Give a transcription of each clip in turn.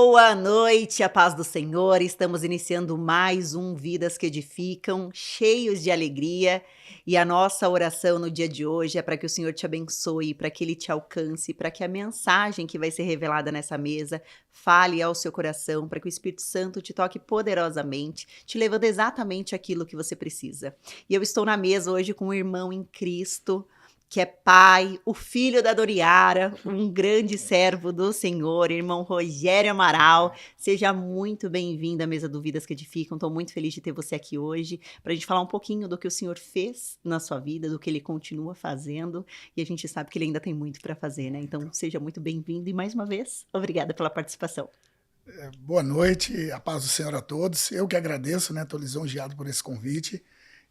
Boa noite, a paz do Senhor. Estamos iniciando mais um Vidas que Edificam, cheios de alegria. E a nossa oração no dia de hoje é para que o Senhor te abençoe, para que Ele te alcance, para que a mensagem que vai ser revelada nessa mesa fale ao seu coração, para que o Espírito Santo te toque poderosamente, te levando exatamente aquilo que você precisa. E eu estou na mesa hoje com um irmão em Cristo, que é pai, o filho da Doriara, um grande servo do Senhor, irmão Rogério Amaral. Seja muito bem-vindo à Mesa do Vidas que Edificam. Estou muito feliz de ter você aqui hoje para a gente falar um pouquinho do que o Senhor fez na sua vida, do que Ele continua fazendo, e a gente sabe que Ele ainda tem muito para fazer, né? Então, seja muito bem-vindo e, mais uma vez, obrigada pela participação. Boa noite, a paz do Senhor a todos. Eu que agradeço, né? Estou lisonjeado por esse convite.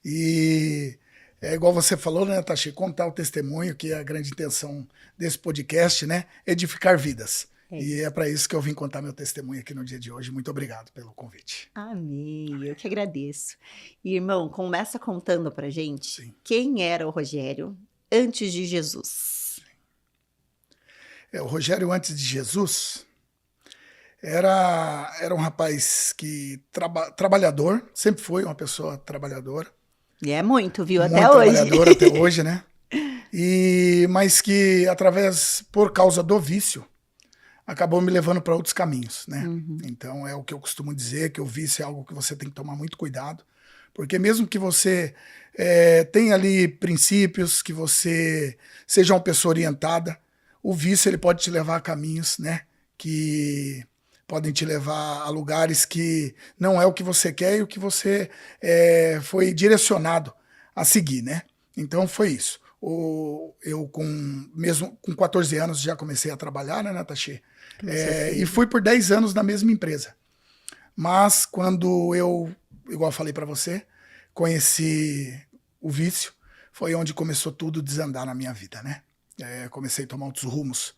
E é igual você falou, né, Tachi? Contar o testemunho, que é a grande intenção desse podcast, né? Edificar vidas. E é para isso que eu vim contar meu testemunho aqui no dia de hoje. Muito obrigado pelo convite. Amém, eu que agradeço. E, irmão, começa contando pra gente Sim. Quem era o Rogério antes de Jesus. O Rogério antes de Jesus era um rapaz que trabalhador, sempre foi uma pessoa trabalhadora. E é muito, viu? Muito Até hoje. trabalhador até hoje, né? Mas que, por causa do vício, acabou me levando para outros caminhos, né? Uhum. Então, é o que eu costumo dizer, que o vício é algo que você tem que tomar muito cuidado, porque mesmo que você tenha ali princípios, que você seja uma pessoa orientada, o vício ele pode te levar a caminhos, né? Que podem te levar a lugares que não é o que você quer e o que você foi direcionado a seguir, né? Então foi isso. Eu, mesmo com 14 anos, já comecei a trabalhar, né, Natasha? E fui por 10 anos na mesma empresa. Mas quando eu, igual eu falei para você, conheci o vício, foi onde começou tudo a desandar na minha vida, né? Comecei a tomar outros rumos.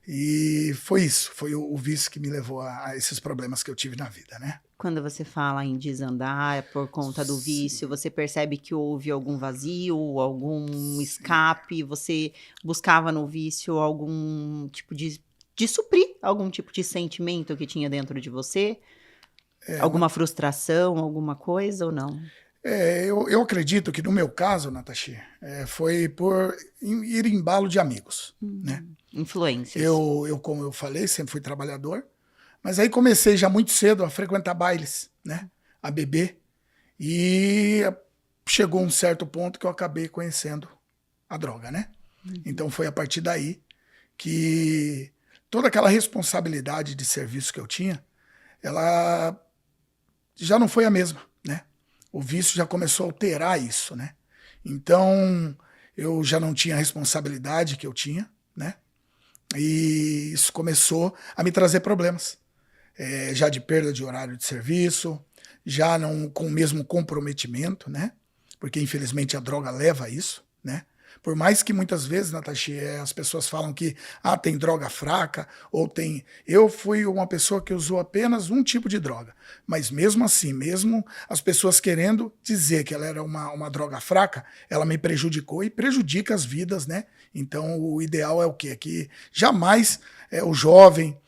E foi isso, foi o vício que me levou a esses problemas que eu tive na vida, né? Quando você fala em desandar é por conta do vício, você percebe que houve algum vazio, algum escape, você buscava no vício algum tipo de suprir algum tipo de sentimento que tinha dentro de você? Alguma frustração, alguma coisa ou não? Eu acredito que no meu caso, Natasha, foi por ir em embalo de amigos, né? Influências. Como eu falei, sempre fui trabalhador, mas aí comecei já muito cedo a frequentar bailes, né? A beber, e chegou um certo ponto que eu acabei conhecendo a droga, né? Então foi a partir daí que toda aquela responsabilidade de serviço que eu tinha, ela já não foi a mesma, né? O vício já começou a alterar isso, né? Então, eu já não tinha a responsabilidade que eu tinha, né? E isso começou a me trazer problemas. Já de perda de horário de serviço, já não com o mesmo comprometimento, né? Porque, infelizmente, a droga leva a isso, né? Por mais que muitas vezes, Natasha, as pessoas falam que tem droga fraca, ou tem... Eu fui uma pessoa que usou apenas um tipo de droga, mas mesmo assim, mesmo as pessoas querendo dizer que ela era uma droga fraca, ela me prejudicou e prejudica as vidas, né? Então o ideal é o quê? É que jamais o jovem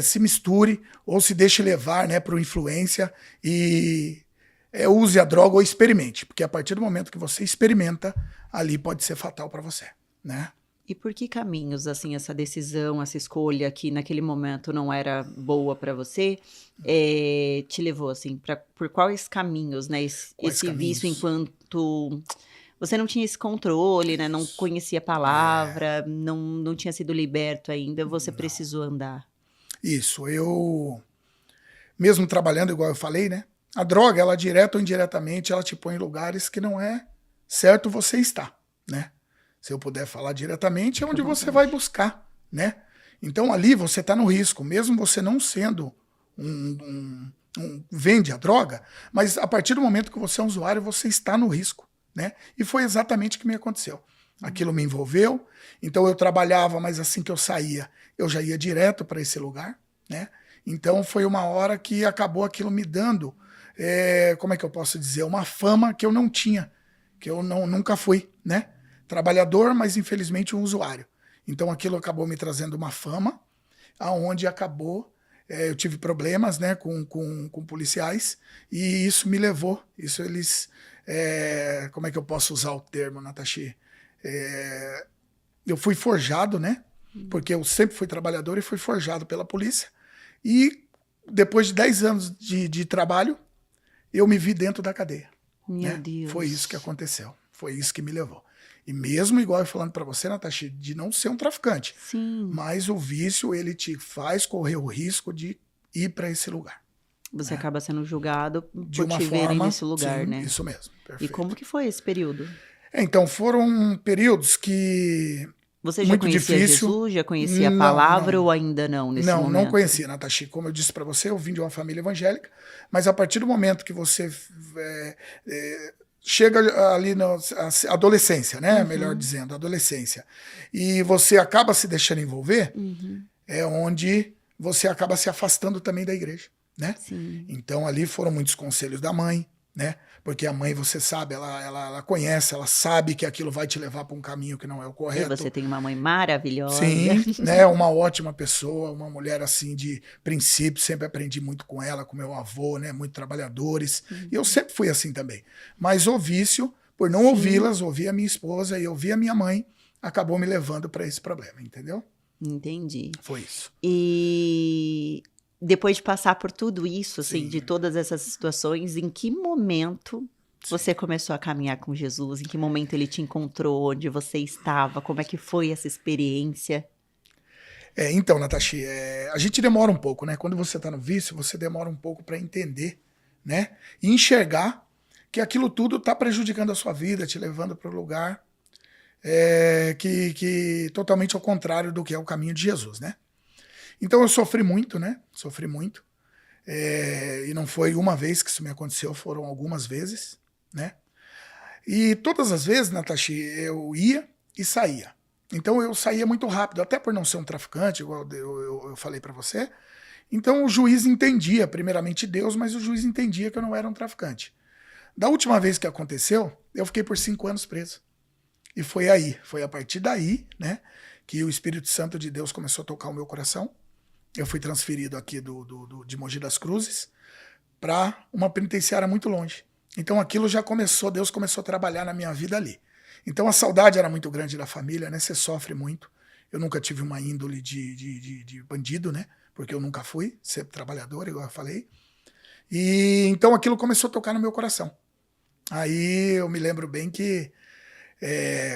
se misture ou se deixe levar, né, por influência e use a droga ou experimente, porque a partir do momento que você experimenta, ali pode ser fatal para você, né? E por que caminhos, assim, essa decisão, essa escolha que naquele momento não era boa para você, te levou, assim, por quais caminhos, né? Esse vício enquanto você não tinha esse controle, né? Não conhecia a palavra, não tinha sido liberto ainda, você precisou andar. Isso, eu mesmo trabalhando, igual eu falei, né? A droga, ela direta ou indiretamente, ela te põe em lugares que não é certo você estar, né? Se eu puder falar diretamente, é onde você vai buscar, né? Então ali você está no risco, mesmo você não sendo vende a droga, mas a partir do momento que você é um usuário, você está no risco, né? E foi exatamente o que me aconteceu. Aquilo me envolveu, então eu trabalhava, mas assim que eu saía, eu já ia direto para esse lugar, né? Então foi uma hora que acabou aquilo me dando, como é que eu posso dizer, uma fama que eu não tinha, que eu nunca fui, né? Trabalhador, mas infelizmente um usuário. Então aquilo acabou me trazendo uma fama, aonde acabou eu tive problemas, né, com policiais, e isso me levou, como é que eu posso usar o termo, Natashi? Eu fui forjado, né, porque eu sempre fui trabalhador e fui forjado pela polícia, e depois de 10 anos de trabalho, eu me vi dentro da cadeia. Meu Né? Deus. Foi isso que aconteceu, foi isso que me levou. E mesmo, igual eu falando para você, Natashi, de não ser um traficante, Sim. mas o vício, ele te faz correr o risco de ir para esse lugar. Você acaba sendo julgado De por uma te verem forma, nesse lugar, sim, né? isso mesmo, E perfeito. como que foi esse período? Então, foram períodos que... Você já muito conhecia difícil. Jesus? Já conhecia a palavra ou ainda não nesse momento? Não conhecia, Natashi. Como eu disse para você, eu vim de uma família evangélica, mas a partir do momento que você chega ali na adolescência, né? Melhor dizendo, adolescência, e você acaba se deixando envolver, é onde você acaba se afastando também da igreja, né? Sim. Então ali foram muitos conselhos da mãe, né? Porque a mãe, você sabe, ela conhece, ela sabe que aquilo vai te levar para um caminho que não é o E correto. você tem uma mãe maravilhosa. Sim, né? Uma ótima pessoa, uma mulher assim de princípio, sempre aprendi muito com ela, com meu avô, né? Muito trabalhadores. E eu sempre fui assim também. Mas o vício, por não ouvi-las, ouvir a minha esposa e ouvir a minha mãe, acabou me levando para esse problema, entendeu? Entendi. Foi isso. E depois de passar por tudo isso, assim, Sim. de todas essas situações, em que momento você começou a caminhar com Jesus? Em que momento ele te encontrou? Onde você estava? Como é que foi essa experiência? Então, Natashi, a gente demora um pouco, né? Quando você está no vício, você demora um pouco para entender, né? E enxergar que aquilo tudo está prejudicando a sua vida, te levando para o lugar que totalmente ao contrário do que é o caminho de Jesus, né? Então eu sofri muito, né? Sofri muito. E não foi uma vez que isso me aconteceu, foram algumas vezes, né? E todas as vezes, Natashi, eu ia e saía. Então eu saía muito rápido, até por não ser um traficante, igual eu falei para você. Então o juiz entendia, primeiramente Deus, mas o juiz entendia que eu não era um traficante. Da última vez que aconteceu, eu fiquei por 5 anos preso. E foi a partir daí, né, que o Espírito Santo de Deus começou a tocar o meu coração. Eu fui transferido aqui de Mogi das Cruzes para uma penitenciária muito longe. Então aquilo já começou, Deus começou a trabalhar na minha vida ali. Então a saudade era muito grande da família, né? Você sofre muito. Eu nunca tive uma índole de bandido, né? Porque eu nunca fui, sempre trabalhador, igual eu falei. E então aquilo começou a tocar no meu coração. Aí eu me lembro bem que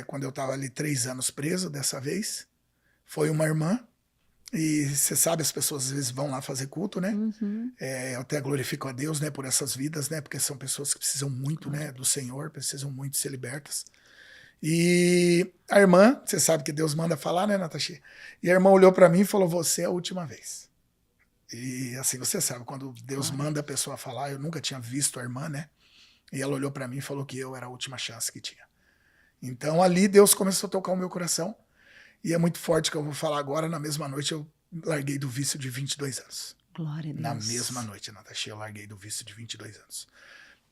quando eu estava ali 3 anos preso, dessa vez, foi uma irmã. E você sabe, as pessoas às vezes vão lá fazer culto, né? Eu até glorifico a Deus, né, por essas vidas, né? Porque são pessoas que precisam muito, né, do Senhor, precisam muito ser libertas. E a irmã, você sabe que Deus manda falar, né, Natashi? E a irmã olhou para mim e falou: "Você é a última vez". E assim, você sabe, quando Deus manda a pessoa falar, eu nunca tinha visto a irmã, né? E ela olhou para mim e falou que eu era a última chance que tinha. Então ali Deus começou a tocar o meu coração. E é muito forte que eu vou falar agora. Na mesma noite eu larguei do vício de 22 anos. Glória a Deus. Na mesma noite, Natashi, eu larguei do vício de 22 anos.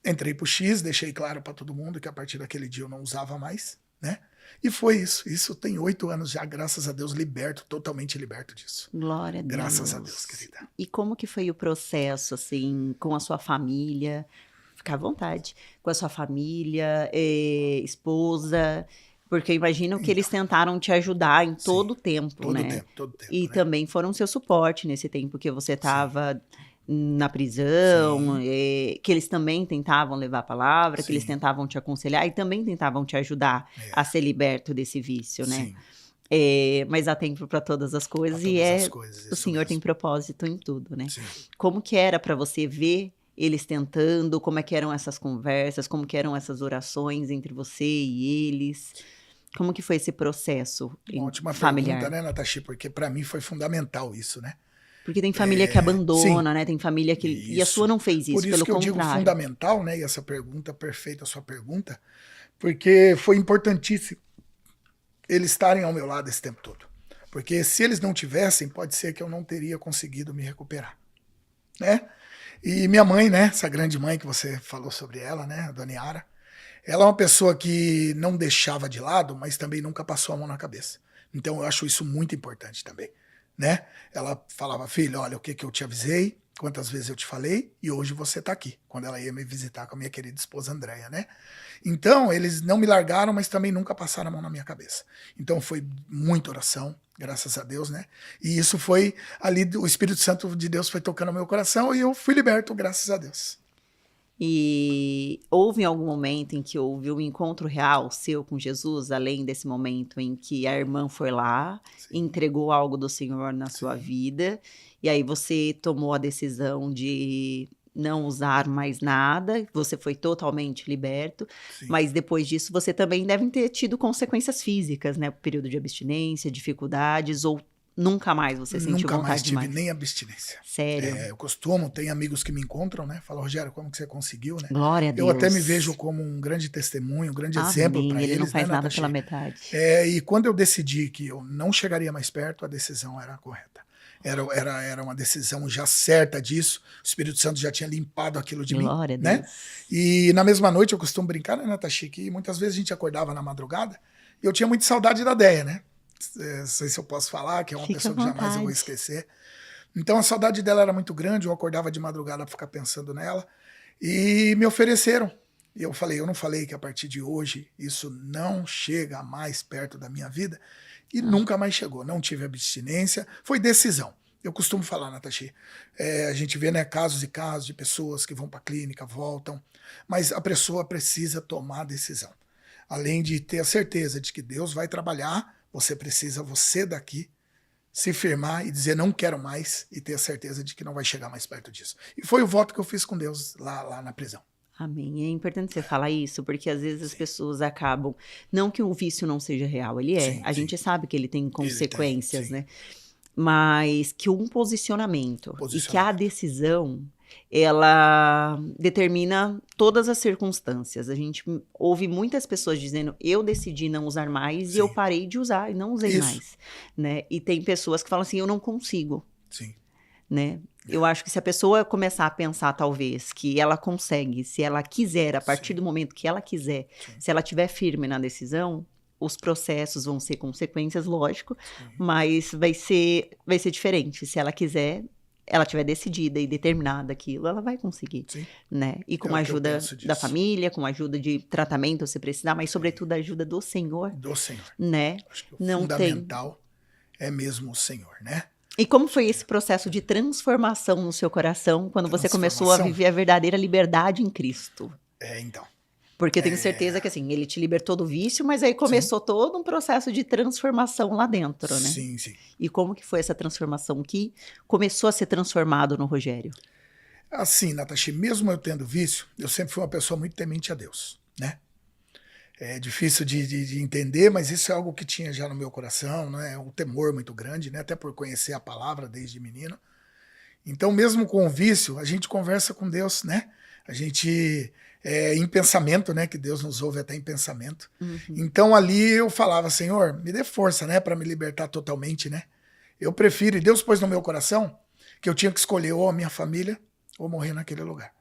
Entrei pro X, deixei claro para todo mundo que a partir daquele dia eu não usava mais, né? E foi isso. Isso tem 8 anos já, graças a Deus, liberto, totalmente liberto disso. Glória a Deus. Graças a Deus, querida. E como que foi o processo, assim, com a sua família? Fica à vontade. Com a sua família, esposa... Porque eu imagino que eles tentaram te ajudar em todo o tempo, né? Todo tempo. E né? também foram seu suporte nesse tempo que você estava na prisão, que eles também tentavam levar a palavra, que eles tentavam te aconselhar e também tentavam te ajudar a ser liberto desse vício, né? Mas há tempo para todas as coisas o Senhor mesmo. Tem propósito em tudo, né? Sim. Como que era para você ver eles tentando, como é que eram essas conversas, como que eram essas orações entre você e eles? Como que foi esse processo ótima familiar? Pergunta, né, Natashi? Porque para mim foi fundamental isso, né? Porque tem família que abandona, né? Tem família que... Isso. E a sua não fez isso, Por isso pelo que eu contrário. digo fundamental, né? E essa pergunta, perfeita a sua pergunta, porque foi importantíssimo eles estarem ao meu lado esse tempo todo. Porque se eles não tivessem, pode ser que eu não teria conseguido me recuperar, né? E minha mãe, né? Essa grande mãe que você falou sobre ela, né? A Dona Yara. Ela é uma pessoa que não deixava de lado, mas também nunca passou a mão na cabeça. Então eu acho isso muito importante também. né? Ela falava, filho, olha o que eu te avisei, quantas vezes eu te falei, e hoje você tá aqui, quando ela ia me visitar com a minha querida esposa Andréia, né? Então, eles não me largaram, mas também nunca passaram a mão na minha cabeça. Então, foi muita oração, graças a Deus, né? E isso foi ali, o Espírito Santo de Deus foi tocando no meu coração e eu fui liberto, graças a Deus. E houve em algum momento em que houve um encontro real seu com Jesus, além desse momento em que a irmã foi lá, Sim. entregou algo do Senhor na sua vida, e aí você tomou a decisão de não usar mais nada, você foi totalmente liberto, Sim. mas depois disso você também deve ter tido consequências físicas, né? Período de abstinência, dificuldades, ou nunca mais você sentiu Nunca mais vontade tive demais? nem abstinência. Sério? Eu costumo, tem amigos que me encontram, né? Falam, Rogério, como que você conseguiu, né? Glória a Eu até me Deus. vejo como um grande testemunho, um grande exemplo Amém. para Ele não eles, né, faz nada Natasha? pela metade. E quando eu decidi que eu não chegaria mais perto, a decisão era correta. Era uma decisão já certa disso. O Espírito Santo já tinha limpado aquilo de Glória a mim, né? Deus. E na mesma noite eu costumo brincar, né, Natasha, que muitas vezes a gente acordava na madrugada e eu tinha muita saudade da Déia, né? Não sei se eu posso falar, que é uma Fica pessoa à que jamais eu vou vontade. esquecer. Então a saudade dela era muito grande, eu acordava de madrugada para ficar pensando nela e me ofereceram. E eu falei, eu não falei que a partir de hoje isso não chega mais perto da minha vida e nunca mais chegou. Não tive abstinência, foi decisão. Eu costumo falar, Natasha, a gente vê, né, casos e casos de pessoas que vão para a clínica, voltam, mas a pessoa precisa tomar a decisão. Além de ter a certeza de que Deus vai trabalhar, você daqui, se firmar e dizer não quero mais e ter a certeza de que não vai chegar mais perto disso. E foi o voto que eu fiz com Deus lá na prisão. Amém. É importante você falar isso, porque às vezes as Sim. pessoas acabam. Não que o vício não seja real, ele é. Sim, A sim. gente sabe que ele tem Ele tem, consequências, sim. né? Mas que um posicionamento e que a decisão, ela determina todas as circunstâncias. A gente ouve muitas pessoas dizendo, eu decidi não usar mais e eu Sim. parei de usar e não usei Isso. mais, né? E tem pessoas que falam assim, eu não consigo, Sim. né? Eu acho que se a pessoa começar a pensar, talvez, que ela consegue, se ela quiser, a partir Sim. do momento que ela quiser, Sim. se ela estiver firme na decisão, os processos vão ser consequências, lógico, Sim. mas vai ser diferente. Se ela quiser, ela tiver decidida e determinada aquilo, ela vai conseguir, Sim. né? E com É a o que eu ajuda penso da disso. família, com a ajuda de tratamento se precisar, mas Sim. sobretudo a ajuda do Senhor, Do Senhor. né? Acho que o Não tem. fundamental é mesmo o Senhor, né? E como foi esse processo de transformação no seu coração quando você começou a Transformação? viver a verdadeira liberdade em Cristo? Então. Porque eu tenho certeza que assim, ele te libertou do vício, mas aí começou todo um processo de transformação lá dentro, né? Sim, sim. E como que foi essa transformação que começou a ser transformado no Rogério? Assim, Natasha, mesmo eu tendo vício, eu sempre fui uma pessoa muito temente a Deus, né? É difícil de entender, mas isso é algo que tinha já no meu coração, né? Um temor muito grande, né? Até por conhecer a palavra desde menino. Então, mesmo com o vício, a gente conversa com Deus, né? A gente, em pensamento, né? Que Deus nos ouve até em pensamento. Uhum. Então, ali eu falava, Senhor, me dê força, né? Para me libertar totalmente, né? Eu prefiro, e Deus pôs no meu coração, que eu tinha que escolher ou a minha família ou morrer naquele lugar.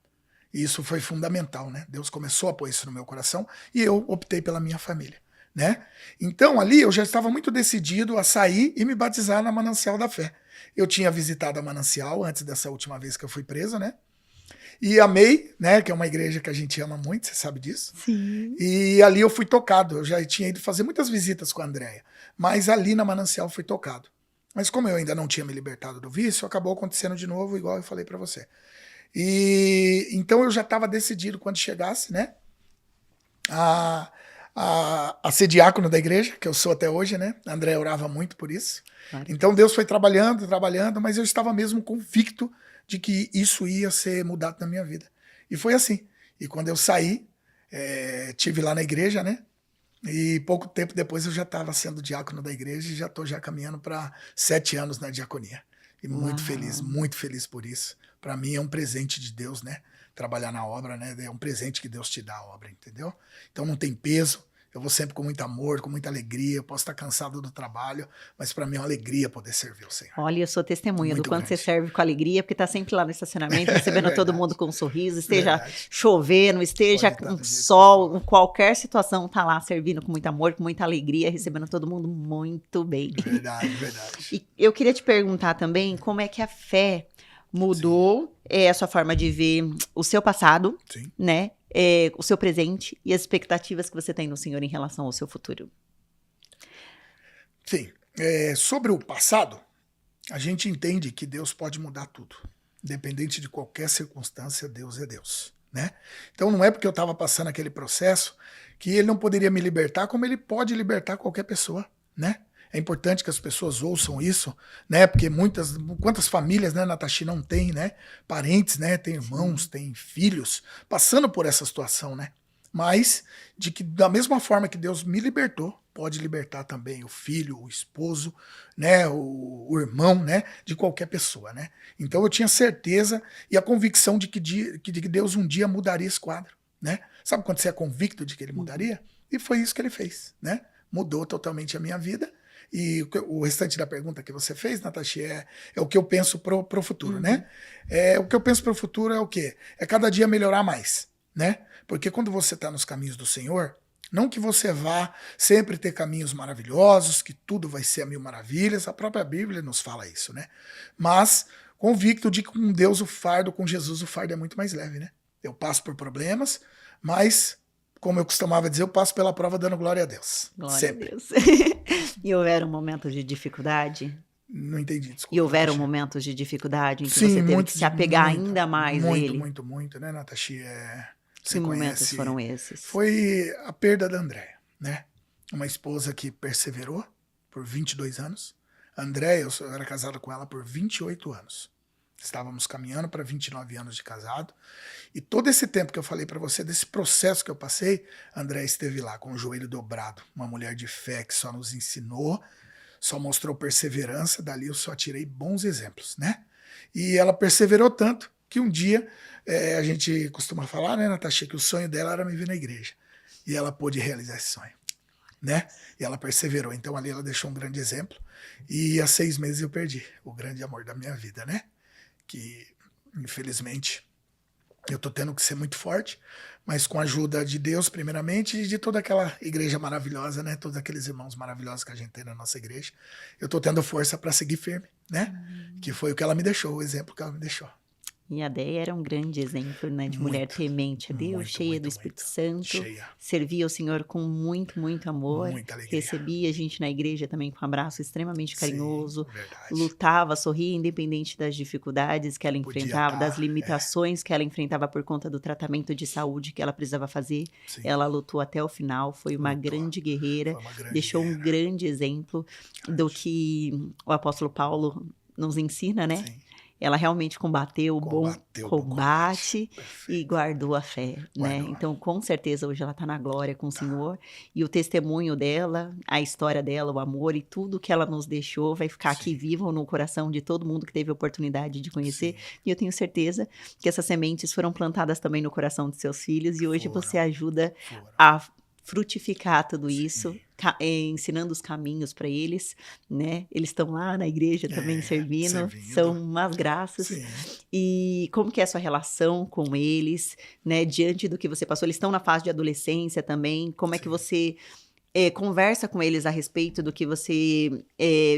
E isso foi fundamental, né? Deus começou a pôr isso no meu coração e eu optei pela minha família, né? Então ali eu já estava muito decidido a sair e me batizar na Manancial da Fé. Eu tinha visitado a Manancial antes dessa última vez que eu fui preso, né? E amei, né? Que é uma igreja que a gente ama muito, você sabe disso. Sim. E ali eu fui tocado. Eu já tinha ido fazer muitas visitas com a Andréia, mas ali na Manancial fui tocado. Mas como eu ainda não tinha me libertado do vício, acabou acontecendo de novo, igual eu falei para você. E então eu já estava decidido quando chegasse, né, a ser diácono da igreja, que eu sou até hoje, né? A André orava muito por isso. Claro. Então Deus foi trabalhando, mas eu estava mesmo convicto de que isso ia ser mudado na minha vida. E foi assim. E quando eu saí, tive lá na igreja, né? E pouco tempo depois eu já estava sendo diácono da igreja e já estou já caminhando para 7 anos na diaconia. E muito feliz por isso. Para mim é um presente de Deus, né? Trabalhar na obra, né? É um presente que Deus te dá a obra, entendeu? Então não tem peso. Eu vou sempre com muito amor, com muita alegria. Eu posso estar cansado do trabalho, mas para mim é uma alegria poder servir o Senhor. Olha, eu sou testemunha do Muito quanto você grande. serve com alegria, porque tá sempre lá no estacionamento, recebendo todo mundo Verdade, com um sorriso, esteja verdade. chovendo, esteja Pode estar com do jeito que sol, for. em qualquer situação, tá lá servindo com muito amor, com muita alegria, recebendo todo mundo muito bem. Verdade, verdade. E eu queria te perguntar também como é que a fé mudou a sua forma de ver o seu passado, Sim. né? O seu presente e as expectativas que você tem no Senhor em relação ao seu futuro. Sim. Sobre o passado, a gente entende que Deus pode mudar tudo. Independente de qualquer circunstância, Deus é Deus, né? Então não é porque eu estava passando aquele processo que ele não poderia me libertar, como ele pode libertar qualquer pessoa, né? É importante que as pessoas ouçam isso, né? Porque quantas famílias, né, Natashi, não tem, né? Parentes, né? Tem irmãos, tem filhos passando por essa situação, né? Mas de que da mesma forma que Deus me libertou, pode libertar também o filho, o esposo, né, o irmão, né, de qualquer pessoa, né? Então eu tinha certeza e a convicção de que Deus um dia mudaria esse quadro, né? Sabe quando você é convicto de que ele mudaria? E foi isso que ele fez, né? Mudou totalmente a minha vida. E o restante da pergunta que você fez, Natasha, é o que eu penso pro futuro, né? O que eu penso pro futuro é o quê? É cada dia melhorar mais, né? Porque quando você está nos caminhos do Senhor, não que você vá sempre ter caminhos maravilhosos, que tudo vai ser a mil maravilhas, a própria Bíblia nos fala isso, né? Mas convicto de que com Deus o fardo, com Jesus o fardo é muito mais leve, né? Eu passo por problemas, mas, como eu costumava dizer, eu passo pela prova dando glória a Deus. Glória Sempre. a Deus. E houveram momentos de dificuldade? Não entendi, desculpa. E houveram Natasha. momentos de dificuldade em que Sim, você teve que muitos, se apegar muito, ainda mais a muito, ele? muito, muito, né, Natasha? Que Você momentos conhece. foram esses? Foi a perda da Andréia, né? Uma esposa que perseverou por 22 anos. A Andréia, eu era casado com ela por 28 anos. Estávamos caminhando para 29 anos de casado. E todo esse tempo que eu falei para você, desse processo que eu passei, a Andréia esteve lá com o joelho dobrado. Uma mulher de fé que só nos ensinou, só mostrou perseverança. Dali eu só tirei bons exemplos, né? E ela perseverou tanto que um dia, a gente costuma falar, né, Natasha, que o sonho dela era me ver na igreja. E ela pôde realizar esse sonho, né? E ela perseverou. Então ali ela deixou um grande exemplo. E há 6 meses eu perdi o grande amor da minha vida, né? Que, infelizmente, eu tô tendo que ser muito forte, mas com a ajuda de Deus, primeiramente, e de toda aquela igreja maravilhosa, né? Todos aqueles irmãos maravilhosos que a gente tem na nossa igreja, eu tô tendo força para seguir firme, né? Que foi o que ela me deixou, o exemplo que ela me deixou. E a Déia era um grande exemplo, né, de mulher Muito, temente a Deus, muito, cheia muito, do Espírito muito. Santo, Cheia. servia ao Senhor com muito, muito amor, Muita alegria. recebia a gente na igreja também com um abraço extremamente carinhoso, Sim, verdade. lutava, sorria, independente das dificuldades que ela Podia enfrentava, das tá, limitações que ela enfrentava por conta do tratamento de saúde que ela precisava fazer. Sim. Ela lutou até o final, foi uma Lutou. grande guerreira, Foi uma grande deixou um guerreira. grande exemplo do que o apóstolo Paulo nos ensina, né? Sim. Ela realmente combateu o bom Combateu o bom combate e Perfeito. guardou a fé, né? Guardou. Então, com certeza, hoje ela está na glória com o Senhor. E o testemunho dela, a história dela, o amor e tudo que ela nos deixou vai ficar aqui Sim. vivo no coração de todo mundo que teve a oportunidade de conhecer. Sim. E eu tenho certeza que essas sementes foram plantadas também no coração de seus filhos. E hoje Foram. você ajuda Foram. a frutificar tudo Sim. isso, ensinando os caminhos para eles, né? Eles estão lá na igreja também servindo, são umas graças. Sim. E como que é a sua relação com eles, né? Diante do que você passou, eles estão na fase de adolescência também, como é que Sim. você conversa com eles a respeito do que você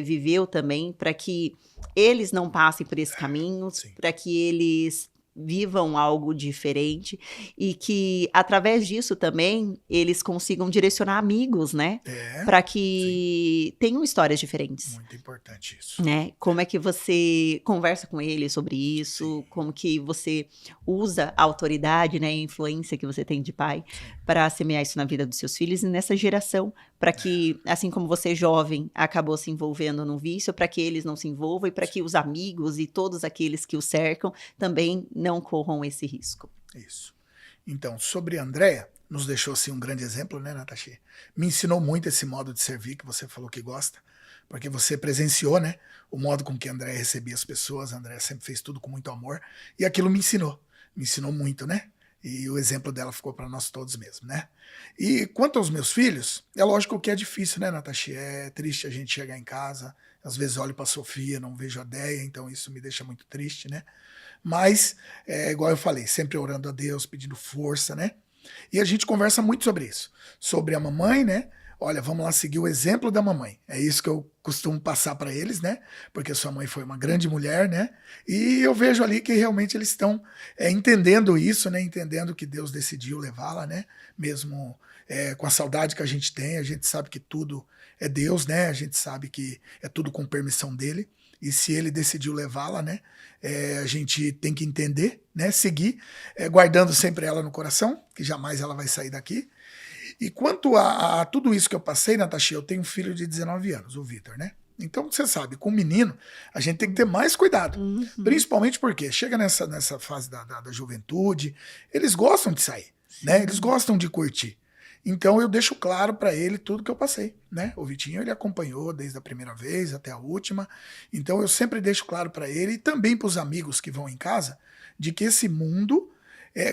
viveu também, para que eles não passem por esse caminho, Sim. para que eles vivam algo diferente e que, através disso também, eles consigam direcionar amigos, né? Para que tenham histórias diferentes. Muito importante isso. Né? Como é que você conversa com eles sobre isso? Sim. Como que você usa a autoridade, né, a influência que você tem de pai para semear isso na vida dos seus filhos e nessa geração, para que, assim como você jovem acabou se envolvendo num vício, para que eles não se envolvam e para que os amigos e todos aqueles que o cercam também não corram esse risco. Isso. Então, sobre a Andréia, nos deixou assim um grande exemplo, né, Natasha? Me ensinou muito esse modo de servir que você falou que gosta, porque você presenciou, né, o modo com que a Andréia recebia as pessoas. A Andréia sempre fez tudo com muito amor e aquilo me ensinou muito, né? E o exemplo dela ficou para nós todos mesmo, né? E quanto aos meus filhos, é lógico que é difícil, né, Natasha? É triste a gente chegar em casa, às vezes olho para a Sofia, não vejo a Deia, então isso me deixa muito triste, né? Mas, igual eu falei, sempre orando a Deus, pedindo força, né? E a gente conversa muito sobre isso. Sobre a mamãe, né? Olha, vamos lá seguir o exemplo da mamãe. É isso que eu costumo passar para eles, né? Porque sua mãe foi uma grande mulher, né? E eu vejo ali que realmente eles estão entendendo isso, né? Entendendo que Deus decidiu levá-la, né? Mesmo com a saudade que a gente sabe que tudo é Deus, né? A gente sabe que é tudo com permissão dele. E se ele decidiu levá-la, né? A gente tem que entender, né? Seguir, guardando sempre ela no coração, que jamais ela vai sair daqui. E quanto a tudo isso que eu passei, Natasha, eu tenho um filho de 19 anos, o Vitor, né? Então, você sabe, com o menino, a gente tem que ter mais cuidado. Uhum. Principalmente porque chega nessa fase da juventude, eles gostam de sair, né? Eles gostam de curtir. Então, eu deixo claro para ele tudo que eu passei, né? O Vitinho, ele acompanhou desde a primeira vez até a última. Então, eu sempre deixo claro para ele e também para os amigos que vão em casa, de que esse mundo,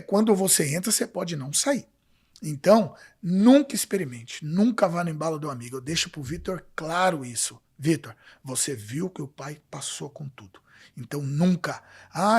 quando você entra, você pode não sair. Então, nunca experimente, nunca vá no embalo do amigo. Eu deixo pro Vitor claro isso. Vitor, você viu que o pai passou com tudo. Então nunca,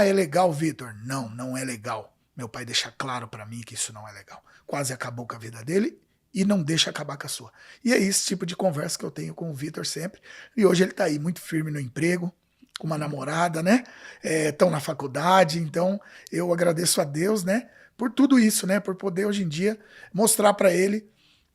é legal, Vitor. Não, não é legal. Meu pai deixa claro para mim que isso não é legal. Quase acabou com a vida dele e não deixa acabar com a sua. E é esse tipo de conversa que eu tenho com o Vitor sempre. E hoje ele tá aí muito firme no emprego, com uma namorada, né? Estão na faculdade, então eu agradeço a Deus, né? Por tudo isso, né? Por poder hoje em dia mostrar para ele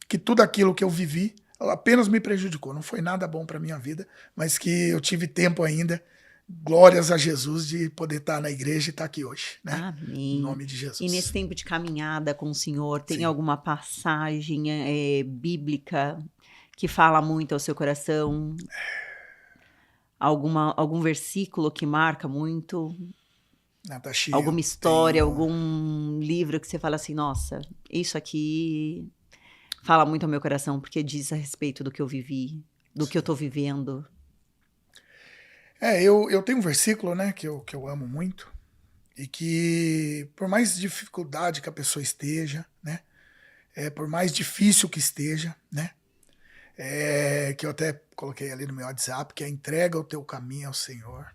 que tudo aquilo que eu vivi apenas me prejudicou. Não foi nada bom para minha vida, mas que eu tive tempo ainda, glórias a Jesus, de poder estar na igreja e estar aqui hoje, né? Amém. Em nome de Jesus. E nesse tempo de caminhada com o Senhor, tem Sim. alguma passagem bíblica que fala muito ao seu coração? Algum versículo que marca muito? Natasha, Alguma história, algum livro que você fala assim, nossa, isso aqui fala muito ao meu coração, porque diz a respeito do que eu vivi, do que eu tô vivendo. Eu tenho um versículo, né, que eu amo muito, e que por mais dificuldade que a pessoa esteja, né, por mais difícil que esteja, né, que eu até coloquei ali no meu WhatsApp, que é entrega o teu caminho ao Senhor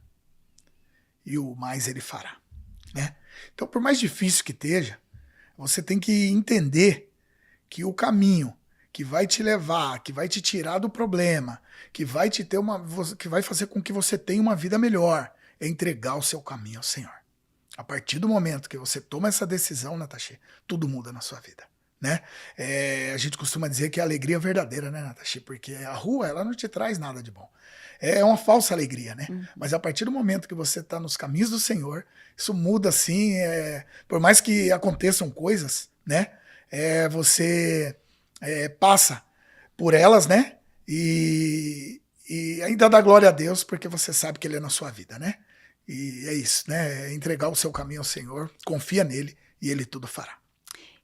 e o mais ele fará, né? Então, por mais difícil que esteja, você tem que entender que o caminho que vai te levar, que vai te tirar do problema, que vai te ter que vai fazer com que você tenha uma vida melhor, é entregar o seu caminho ao Senhor. A partir do momento que você toma essa decisão, Natasha, tudo muda na sua vida, né? A gente costuma dizer que é a alegria verdadeira, né, Natasha? Porque a rua, ela não te traz nada de bom. É uma falsa alegria, né? Mas a partir do momento que você está nos caminhos do Senhor, isso muda assim, por mais que aconteçam coisas, né? Você passa por elas, né? E ainda dá glória a Deus, porque você sabe que Ele é na sua vida, né? E é isso, né? É entregar o seu caminho ao Senhor, confia nele e Ele tudo fará.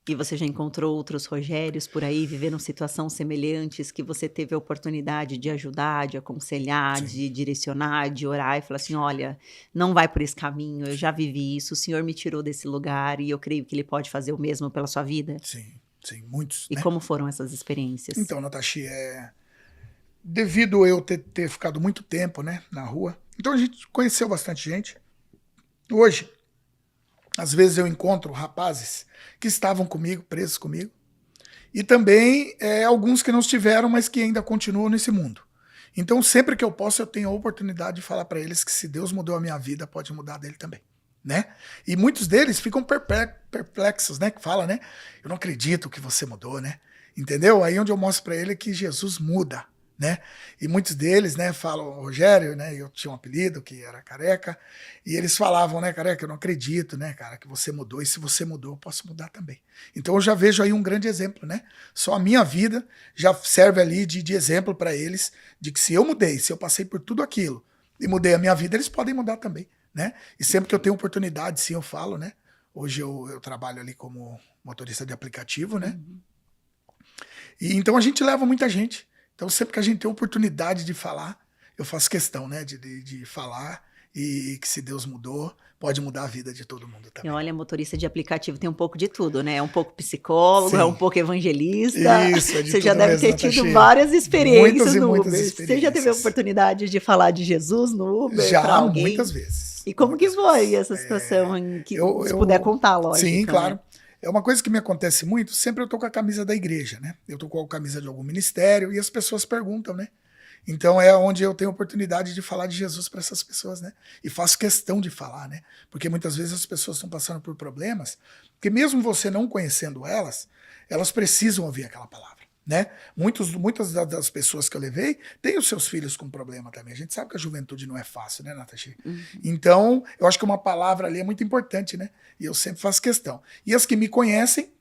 E você já encontrou outros Rogérios por aí, vivendo situações semelhantes, que você teve a oportunidade de ajudar, de aconselhar, Sim. de direcionar, de orar e falar assim, olha, não vai por esse caminho, eu já vivi isso, o Senhor me tirou desse lugar e eu creio que Ele pode fazer o mesmo pela sua vida? Sim, muitos, E né? como foram essas experiências? Então, Natasha, devido eu ter ficado muito tempo, né, na rua, então a gente conheceu bastante gente. Hoje, às vezes eu encontro rapazes que estavam comigo, presos comigo, e também alguns que não estiveram, mas que ainda continuam nesse mundo. Então, sempre que eu posso, eu tenho a oportunidade de falar para eles que se Deus mudou a minha vida, pode mudar a dele também, né? E muitos deles ficam perplexos, né? Que fala, né? Eu não acredito que você mudou, né? Entendeu? Aí onde eu mostro para ele que Jesus muda, né? E muitos deles, né, falam, Rogério, né, eu tinha um apelido que era Careca, e eles falavam, né, Careca, eu não acredito, né, cara, que você mudou, e se você mudou, eu posso mudar também. Então eu já vejo aí um grande exemplo, né? Só a minha vida já serve ali de exemplo para eles, de que se eu mudei, se eu passei por tudo aquilo, e mudei a minha vida, eles podem mudar também, né? E sempre que eu tenho oportunidade, sim, eu falo, né? Hoje eu trabalho ali como motorista de aplicativo, né? E então a gente leva muita gente. Então, sempre que a gente tem oportunidade de falar, eu faço questão, né, de falar e que se Deus mudou, pode mudar a vida de todo mundo E também. olha, motorista de aplicativo tem um pouco de tudo, né? É um pouco psicólogo, é Sim. um pouco evangelista. Isso, é de Você já tudo deve mesmo, ter tido Natasha. várias experiências Muitas e no muitas Uber. Você já teve a experiências. oportunidade de falar de Jesus no Uber para Já, alguém? muitas vezes. E como que Muitas foi vezes. essa situação, se eu- puder contar, lógico, Sim, né? claro. É uma coisa que me acontece muito, sempre eu tô com a camisa da igreja, né? Eu tô com a camisa de algum ministério e as pessoas perguntam, né? Então é onde eu tenho oportunidade de falar de Jesus para essas pessoas, né? E faço questão de falar, né? Porque muitas vezes as pessoas estão passando por problemas que mesmo você não conhecendo elas, elas precisam ouvir aquela palavra, né? Muitas das pessoas que eu levei têm os seus filhos com problema também. A gente sabe que a juventude não é fácil, né, Natasha? Então, eu acho que uma palavra ali é muito importante, né? E eu sempre faço questão. E as que me conhecem,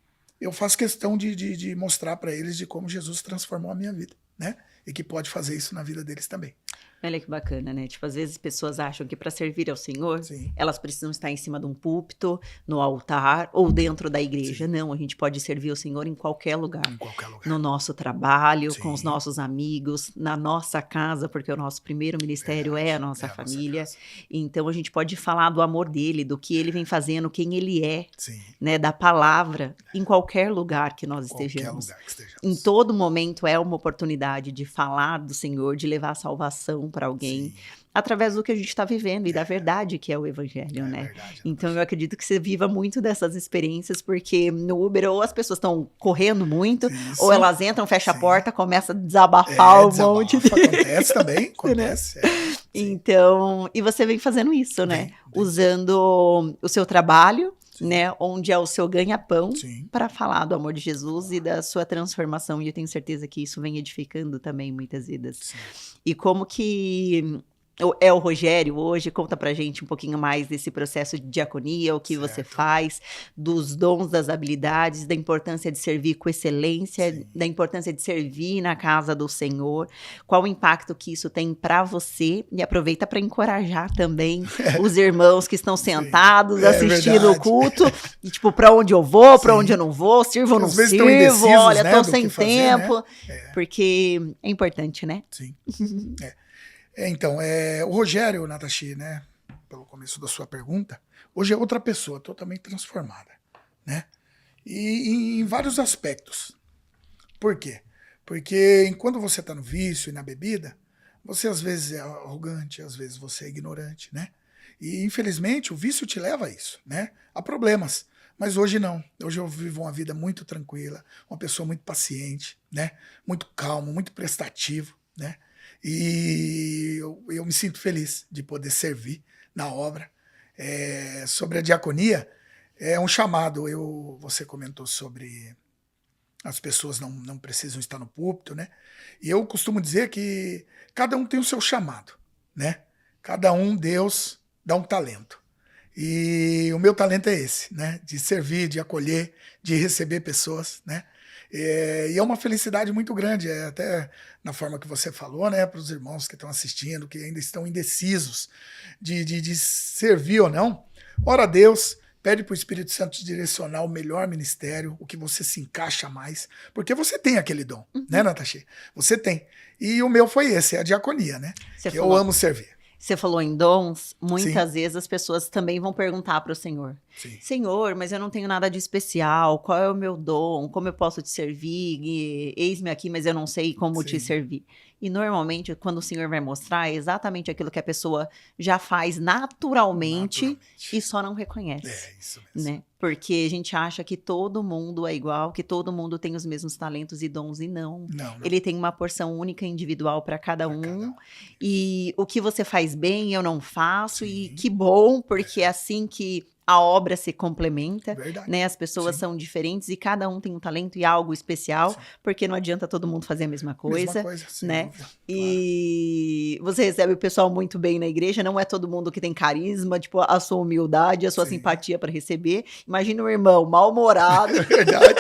eu faço questão de mostrar para eles de como Jesus transformou a minha vida, né? E que pode fazer isso na vida deles também. Olha que bacana, né? Tipo, às vezes pessoas acham que para servir ao Senhor, Sim. elas precisam estar em cima de um púlpito, no altar ou dentro da igreja. Não, a gente pode servir ao Senhor em qualquer lugar. Em qualquer lugar. No nosso trabalho, com os Sim. nossos amigos, na nossa casa, porque o nosso primeiro ministério é a nossa É a nossa família. casa. Então a gente pode falar do amor dele, do que ele vem fazendo, quem ele é, Sim. né? Da palavra, em qualquer lugar que nós Qualquer estejamos. lugar que estejamos. Em todo momento é uma oportunidade de falar do Senhor, de levar salvação para alguém, Sim. através do que a gente está vivendo e da verdade que é o Evangelho, É né? verdade. Então eu acredito que você viva muito dessas experiências, porque no Uber ou as pessoas estão correndo muito, Isso. ou elas entram, fecham a Sim. porta, começa a desabafar um monte de... Acontece também, acontece. Sim. Então, e você vem fazendo isso, né? Vem. Usando o seu trabalho, Sim. né? Onde é o seu ganha-pão, Sim. para falar do amor de Jesus e da sua transformação. E eu tenho certeza que isso vem edificando também muitas vidas. Sim. E como que é o Rogério hoje? Conta pra gente um pouquinho mais desse processo de diaconia, o que você Certo. faz, dos dons, das habilidades, da importância de servir com excelência, Sim. da importância de servir na casa do Senhor, qual o impacto que isso tem pra você, e aproveita para encorajar também os irmãos que estão sentados, É assistindo o verdade. culto, e tipo, pra onde eu vou, pra Sim. onde eu não vou, sirvo ou Que não às vezes estão sirvo, indecisos, olha, né, tô do sem que fazer, tempo, né? porque é importante, né? Sim. Então, o Rogério, Natashi, né, pelo começo da sua pergunta, hoje é outra pessoa, totalmente transformada, né? E em vários aspectos. Por quê? Porque enquanto você está no vício e na bebida, você às vezes é arrogante, às vezes você é ignorante, né? E infelizmente o vício te leva a isso, né? A problemas. Mas hoje não. Hoje eu vivo uma vida muito tranquila, uma pessoa muito paciente, né? Muito calmo, muito prestativo, né? E eu me sinto feliz de poder servir na obra. Sobre a diaconia, é um chamado. Você comentou sobre as pessoas não precisam estar no púlpito, né? E eu costumo dizer que cada um tem o seu chamado, né? Cada um, Deus dá um talento. E o meu talento é esse, né? De servir, de acolher, de receber pessoas, né? E é uma felicidade muito grande, até na forma que você falou, né? Para os irmãos que estão assistindo, que ainda estão indecisos de servir ou não. Ora a Deus, pede para o Espírito Santo te direcionar o melhor ministério, o que você se encaixa mais, porque você tem aquele dom, né, Natasha? Você tem. E o meu foi esse, a diaconia, né? Você Que falou- eu amo servir. Você falou em dons, muitas vezes as pessoas também vão perguntar para o Senhor. Sim. Senhor, mas eu não tenho nada de especial, qual é o meu dom, como eu posso te servir? Eis-me aqui, mas eu não sei como te Sim. servir. E normalmente, quando o Senhor vai mostrar, é exatamente aquilo que a pessoa já faz naturalmente. E só não reconhece. É, isso mesmo. Né? Porque a gente acha que todo mundo é igual, que todo mundo tem os mesmos talentos e dons, e não. Não. Ele tem uma porção única e individual para cada Pra um. cada um. E o que você faz bem, eu não faço. E Sim. que bom, porque é assim que a obra se complementa. Verdade. Né? As pessoas Sim. são diferentes e cada um tem um talento e algo especial, Sim. porque não adianta todo mundo fazer a mesma coisa. Mesma coisa, sem né? dúvida, claro. E você recebe o pessoal muito bem na igreja, não é todo mundo que tem carisma, tipo, a sua humildade, a sua Sim. simpatia para receber. Imagina um irmão mal-humorado, Verdade.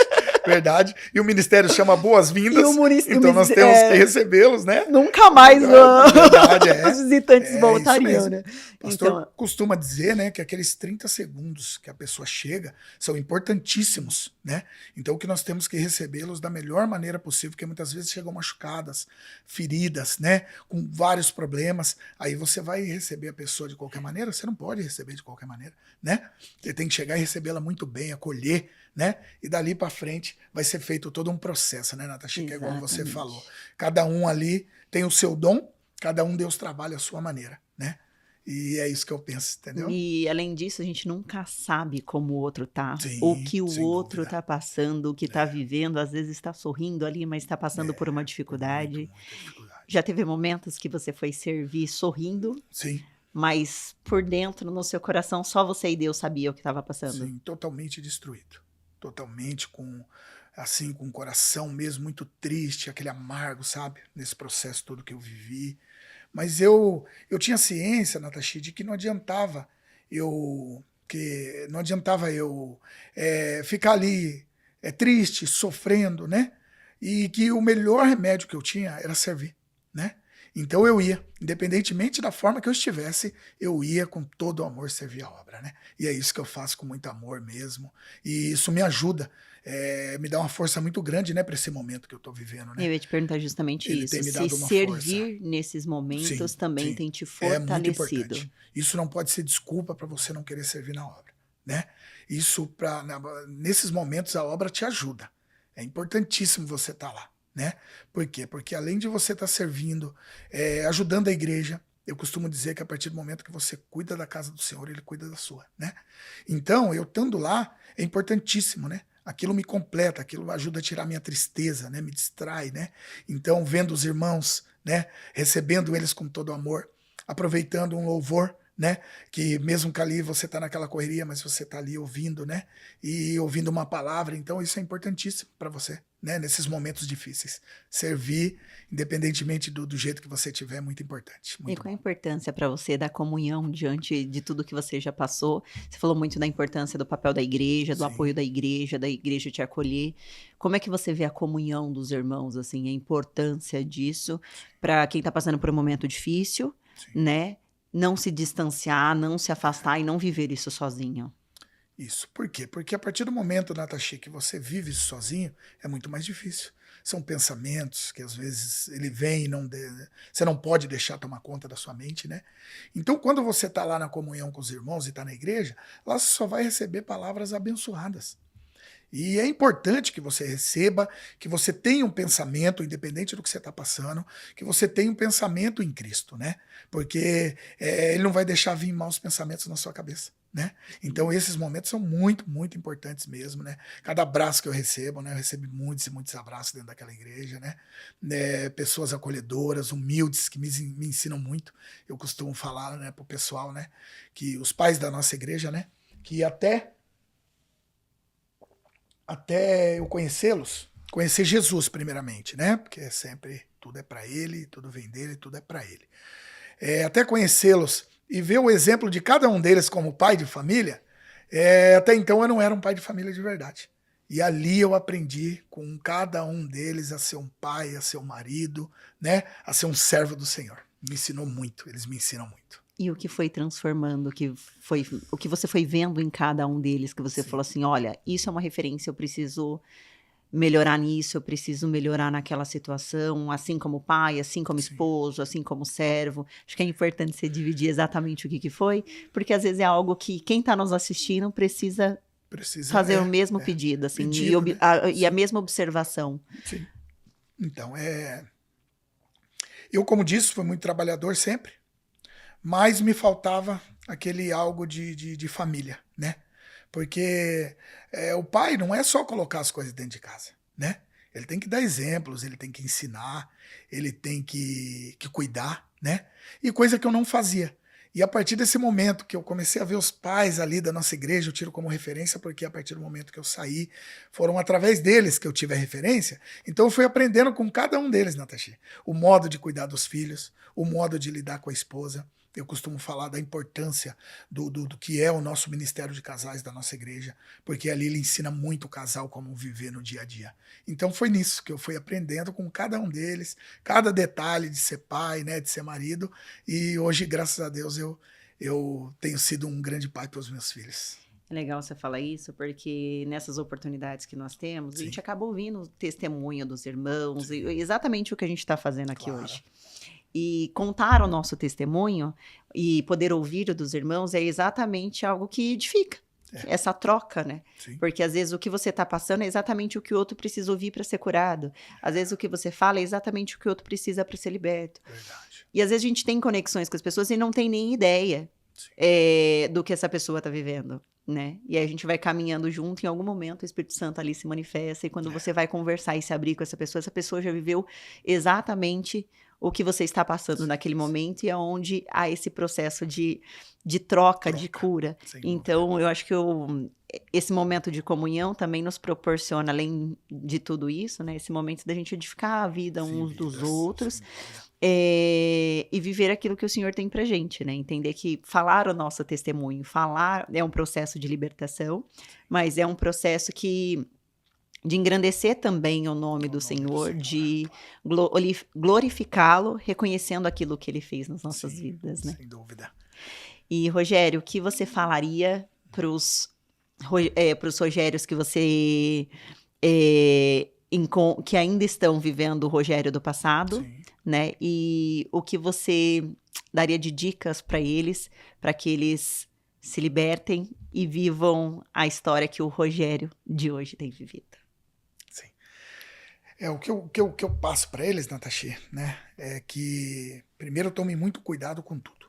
Verdade. E o ministério chama boas-vindas, E o então nós temos que recebê-los, né? Nunca mais Verdade, os visitantes isso voltariam, mesmo. né? O pastor Então, costuma dizer, né, que aqueles 30 segundos que a pessoa chega são importantíssimos, né? Então o que nós temos que recebê-los da melhor maneira possível, porque muitas vezes chegam machucadas, feridas, né, com vários problemas. Aí você vai receber a pessoa de qualquer maneira? Você não pode receber de qualquer maneira, né? Você tem que chegar e recebê-la muito bem, acolher, né? E dali para frente vai ser feito todo um processo, né, Natasha? Que é igual você falou. Cada um ali tem o seu dom, cada um Deus trabalha a sua maneira, né? E é isso que eu penso, entendeu? E além disso, a gente nunca sabe como o outro tá, Sim, o que o sem outro dúvida. tá passando, o que tá vivendo, às vezes está sorrindo ali, mas está passando por uma dificuldade. Muita dificuldade. Já teve momentos que você foi servir sorrindo, Sim, mas por dentro, no seu coração, só você e Deus sabia o que estava passando. sim, totalmente destruído. Totalmente com, assim, com o coração mesmo muito triste, aquele amargo, sabe? Nesse processo todo que eu vivi. Mas eu tinha ciência, Natasha, de que não adiantava eu ficar ali triste, sofrendo, né? E que o melhor remédio que eu tinha era servir, né? Então eu ia, independentemente da forma que eu estivesse, eu ia com todo o amor servir a obra, né? E é isso que eu faço com muito amor mesmo. E isso me ajuda, me dá uma força muito grande, né, para esse momento que eu estou vivendo, né? Eu ia te perguntar justamente Ele isso. tem me Se dado uma servir nesses Sim, momentos também sim. tem te É muito fortalecido. importante. Isso não pode ser desculpa para você não querer servir na obra, né? Isso nesses momentos a obra te ajuda. É importantíssimo você estar lá, né? Por quê? Porque além de você estar servindo, ajudando a igreja, eu costumo dizer que a partir do momento que você cuida da casa do Senhor, Ele cuida da sua, né? Então, eu estando lá, é importantíssimo, né? Aquilo me completa, aquilo ajuda a tirar minha tristeza, né? Me distrai, né? Então, vendo os irmãos, né? Recebendo eles com todo amor, aproveitando um louvor, né? Que mesmo que ali você está naquela correria, mas você está ali ouvindo, né? E ouvindo uma palavra, então isso é importantíssimo para você, né? Nesses momentos difíceis. Servir, independentemente do jeito que você tiver, é muito importante. E Muito qual a bom. importância para você da comunhão diante de tudo que você já passou? Você falou muito da importância do papel da igreja, do Sim. apoio da igreja te acolher. Como é que você vê a comunhão dos irmãos, assim, a importância disso para quem está passando por um momento difícil, Sim. né? Não se distanciar, não se afastar e não viver isso sozinho. Isso. Por quê? Porque a partir do momento, Natasha, que você vive isso sozinho, é muito mais difícil. São pensamentos que às vezes ele vem e você não pode deixar tomar conta da sua mente, né? Então, quando você está lá na comunhão com os irmãos e está na igreja, lá você só vai receber palavras abençoadas. E é importante que você receba, que você tenha um pensamento, independente do que você está passando, que você tenha um pensamento em Cristo, né? Porque Ele não vai deixar vir maus pensamentos na sua cabeça, né? Então esses momentos são muito, muito importantes mesmo, né? Cada abraço que eu recebo, né? Eu recebo muitos e muitos abraços dentro daquela igreja, né? Pessoas acolhedoras, humildes, que me ensinam muito. Eu costumo falar, né, pro pessoal, né, que os pais da nossa igreja, né, que até eu conhecê-los, conhecer Jesus primeiramente, né? Porque sempre tudo é para Ele, tudo vem dele, tudo é para Ele. Até conhecê-los e ver o exemplo de cada um deles como pai de família, até então eu não era um pai de família de verdade. E ali eu aprendi com cada um deles a ser um pai, a ser um marido, né? A ser um servo do Senhor. Me ensinou muito, eles me ensinam muito. E o que foi transformando, o que você foi vendo em cada um deles, que você falou assim, olha, isso é uma referência, eu preciso melhorar nisso, eu preciso melhorar naquela situação, assim como pai, assim como esposo, assim como servo. Acho que é importante você dividir exatamente o que foi, porque às vezes é algo que quem está nos assistindo precisa fazer o mesmo pedido, assim, pedido, né? E a mesma observação. Sim. Então, eu, como disse, fui muito trabalhador sempre, mas me faltava aquele algo de família, né? Porque o pai não é só colocar as coisas dentro de casa, né? Ele tem que dar exemplos, ele tem que ensinar, ele tem que cuidar, né? E coisa que eu não fazia. E a partir desse momento que eu comecei a ver os pais ali da nossa igreja, eu tiro como referência, porque a partir do momento que eu saí, foram através deles que eu tive a referência, então eu fui aprendendo com cada um deles, Natasha, o modo de cuidar dos filhos, o modo de lidar com a esposa. Eu costumo falar da importância do que é o nosso ministério de casais da nossa igreja, porque ali ele ensina muito o casal como viver no dia a dia. Então foi nisso que eu fui aprendendo com cada um deles, cada detalhe de ser pai, né, de ser marido, e hoje, graças a Deus, eu tenho sido um grande pai para os meus filhos. É legal você falar isso, porque nessas oportunidades que nós temos, a Sim, gente acaba ouvindo o testemunho dos irmãos, e sim, exatamente o que a gente está fazendo aqui claro. hoje. E contar o nosso testemunho e poder ouvir o dos irmãos é exatamente algo que edifica. É, Essa troca, né? sim, Porque às vezes o que você está passando é exatamente o que o outro precisa ouvir para ser curado. Às vezes o que você fala é exatamente o que o outro precisa para ser liberto. verdade. E às vezes a gente tem conexões com as pessoas e não tem nem ideia Sim, do que essa pessoa está vivendo, né? E aí a gente vai caminhando junto, em algum momento o Espírito Santo ali se manifesta, e quando você vai conversar e se abrir com essa pessoa já viveu exatamente o que você está passando sim, naquele sim. momento, e é onde há esse processo de troca, de Troca, cura. sem dúvida. Então, eu acho que esse momento de comunhão também nos proporciona, além de tudo isso, né? Esse momento da gente edificar a vida Sem uns dos vidas, outros, sem dúvida. e viver aquilo que o Senhor tem pra gente, né? Entender que falar o nosso testemunho, falar é um processo de libertação, mas é um processo de engrandecer também o nome O do nome do Senhor, Senhor, é de claro. glorificá-lo, reconhecendo aquilo que ele fez nas nossas Sim, vidas, né? sem dúvida. E, Rogério, o que você falaria pros Rogérios que você que ainda estão vivendo o Rogério do passado, Sim. né? E o que você daria de dicas para que eles se libertem e vivam a história que o Rogério de hoje tem vivido? Sim. O que eu passo para eles, Natashi, né, é que primeiro tome muito cuidado com tudo.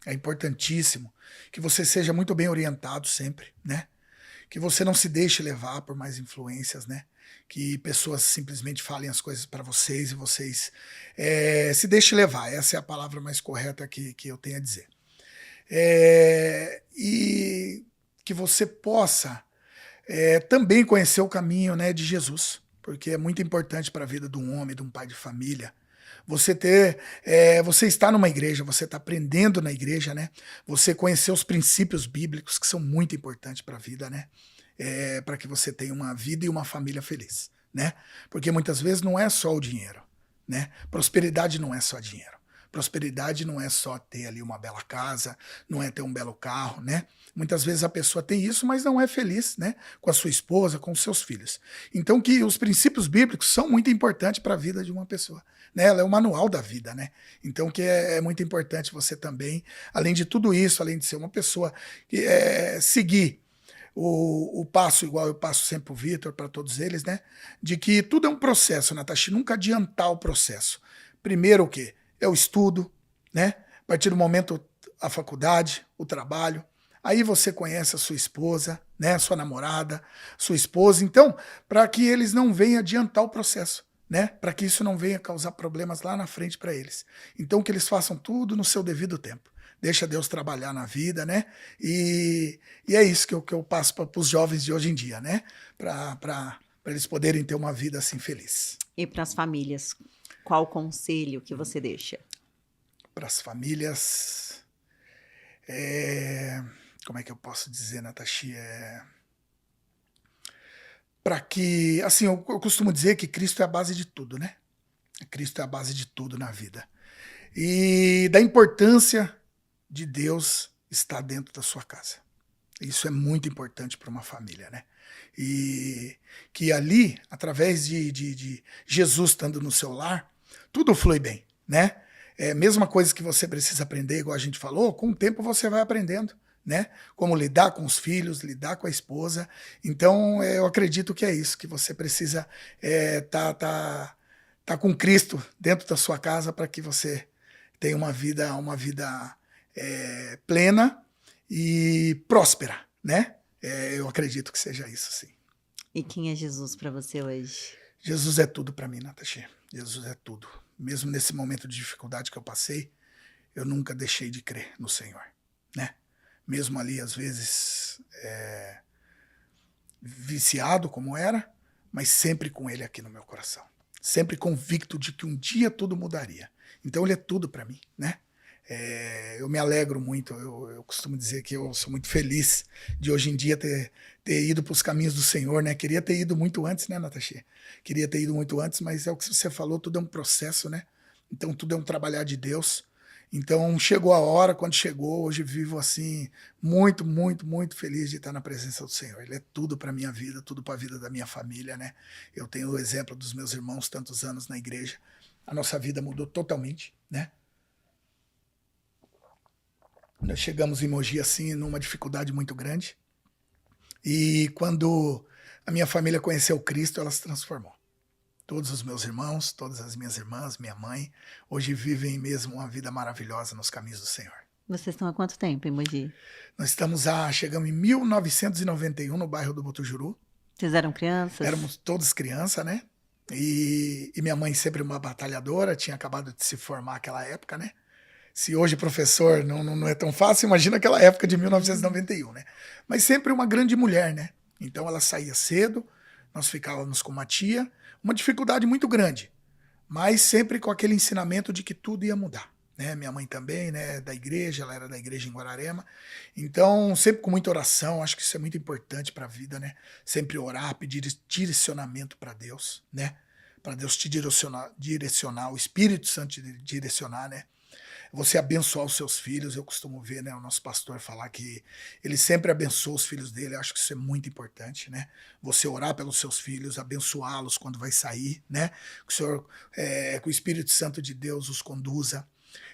É importantíssimo que você seja muito bem orientado sempre, né? Que você não se deixe levar por mais influências, né? Que pessoas simplesmente falem as coisas para vocês e vocês se deixem levar. Essa é a palavra mais correta que eu tenho a dizer. E que você possa também conhecer o caminho, né, de Jesus, porque é muito importante para a vida de um homem, de um pai de família. Você está numa igreja, você está aprendendo na igreja, né? Você conhecer os princípios bíblicos que são muito importantes para a vida, né? Para que você tenha uma vida e uma família feliz, né? Porque muitas vezes não é só o dinheiro, né? Prosperidade não é só dinheiro. Prosperidade não é só ter ali uma bela casa, não é ter um belo carro, né? Muitas vezes a pessoa tem isso, mas não é feliz, né? Com a sua esposa, com os seus filhos. Então que os princípios bíblicos são muito importantes para a vida de uma pessoa, né? Ela é o manual da vida, né? Então que é muito importante você também, além de tudo isso, além de ser uma pessoa que seguir o passo, igual eu passo sempre para o Vitor, para todos eles, né? De que tudo é um processo, Natasha, nunca adiantar o processo. Primeiro o quê? É o estudo, né? A partir do momento a faculdade, o trabalho. Aí você conhece a sua esposa, né? Sua namorada, sua esposa. Então, para que eles não venham adiantar o processo, né? Para que isso não venha causar problemas lá na frente para eles. Então, que eles façam tudo no seu devido tempo. Deixa Deus trabalhar na vida, né? E é isso que eu passo para os jovens de hoje em dia, né? Para eles poderem ter uma vida assim feliz. E para as famílias, qual o conselho que você deixa? Para as famílias, como é que eu posso dizer, Natashi? Para que, assim, eu costumo dizer que Cristo é a base de tudo, né? Cristo é a base de tudo na vida. E da importância de Deus estar dentro da sua casa. Isso é muito importante para uma família, né? E que ali, através de Jesus estando no seu lar, tudo flui bem, né? É a mesma coisa que você precisa aprender, igual a gente falou, com o tempo você vai aprendendo, né? Como lidar com os filhos, lidar com a esposa. Então, eu acredito que é isso, que você precisa tá com Cristo dentro da sua casa para que você tenha uma vida plena e próspera, né? Eu acredito que seja isso, sim. E quem é Jesus para você hoje? Jesus é tudo para mim, Natasha. Jesus é tudo. Mesmo nesse momento de dificuldade que eu passei, eu nunca deixei de crer no Senhor, né? Mesmo ali, às vezes, viciado como era, mas sempre com Ele aqui no meu coração. Sempre convicto de que um dia tudo mudaria. Então Ele é tudo para mim, né? Eu me alegro muito, eu costumo dizer que eu sou muito feliz de hoje em dia ter ido para os caminhos do Senhor, né? Queria ter ido muito antes, né, Natasha? Queria ter ido muito antes, mas é o que você falou, tudo é um processo, né? Então tudo é um trabalhar de Deus. Então chegou a hora, quando chegou, hoje vivo assim, muito, muito, muito feliz de estar na presença do Senhor. Ele é tudo para minha vida, tudo para a vida da minha família, né? Eu tenho o exemplo dos meus irmãos, tantos anos na igreja. A nossa vida mudou totalmente, né? Nós chegamos em Mogi assim, numa dificuldade muito grande. E quando a minha família conheceu Cristo, ela se transformou. Todos os meus irmãos, todas as minhas irmãs, minha mãe, hoje vivem mesmo uma vida maravilhosa nos caminhos do Senhor. Vocês estão há quanto tempo em Mogi? Nós chegamos em 1991 no bairro do Botujuru. Vocês eram crianças? Éramos todos crianças, né? E minha mãe sempre uma batalhadora, tinha acabado de se formar naquela época, né? Se hoje professor não é tão fácil, imagina aquela época de 1991, né? Mas sempre uma grande mulher, né? Então ela saía cedo, nós ficávamos com uma tia, uma dificuldade muito grande, mas sempre com aquele ensinamento de que tudo ia mudar, né? Minha mãe também, né, da igreja, ela era da igreja em Guararema, então sempre com muita oração, acho que isso é muito importante para a vida, né? Sempre orar, pedir direcionamento para Deus, né? Para Deus te direcionar, o Espírito Santo te direcionar, né? Você abençoar os seus filhos. Eu costumo ver, né, o nosso pastor falar que ele sempre abençoa os filhos dele. Eu acho que isso é muito importante, né? Você orar pelos seus filhos, abençoá-los quando vai sair, né? Que o Senhor, que o Espírito Santo de Deus os conduza.